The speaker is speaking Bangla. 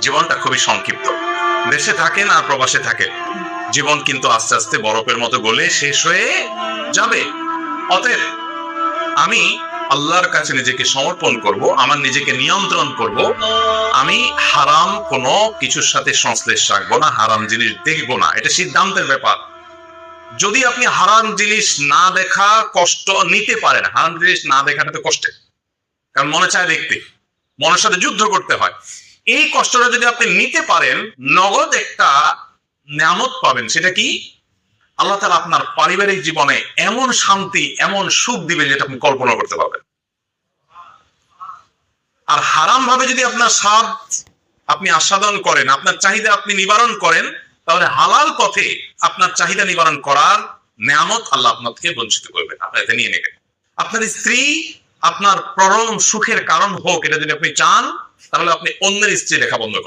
জীবনটা খুবই সংক্ষিপ্ত। দেশে থাকেন আর প্রবাসে থাকেন, জীবন কিন্তু আস্তে আস্তে বরফের মতো গলে শেষ হয়ে যাবে। অতএব আমি আল্লাহর কাছে নিজেকে সমর্পণ করব, আমার নিজেকে নিয়ন্ত্রণ করব। আমি হারাম কোনো কিছুর সাথে সংশ্লেষ রাখবো না, হারাম জিনিস দেখবো না। এটা সিদ্ধান্তের ব্যাপার। যদি আপনি হারাম জিনিস না দেখা কষ্ট নিতে পারেন, হারাম জিনিস না দেখাটা তো কষ্টের, কারণ মনে চায় দেখতে, মনের সাথে যুদ্ধ করতে হয়। এই কষ্টটা যদি আপনি নিতে পারেন, নগদ একটা নিয়ামত পাবেন। সেটা কি? আল্লাহ তাআলা আপনার পারিবারিক জীবনে এমন শান্তি, এমন সুখ দিবেন যেটা আপনি কল্পনা করতে পারবেন। আর হারাম ভাবে যদি আপনার স্বাদ আপনি আস্বাদন করেন, আপনার চাহিদা আপনি নিবারণ করেন, তাহলে হালাল পথে আপনার চাহিদা নিবারণ করার নিয়ামত আল্লাহ আপনাকে বঞ্চিত করবেন, আপনি এটা নিয়ে নেবেন। আপনার স্ত্রী আপনার পরম সুখের কারণ হোক, এটা যদি আপনি চান, তাহলে আপনি অন্যের স্ত্রী দেখা বন্ধ করেন।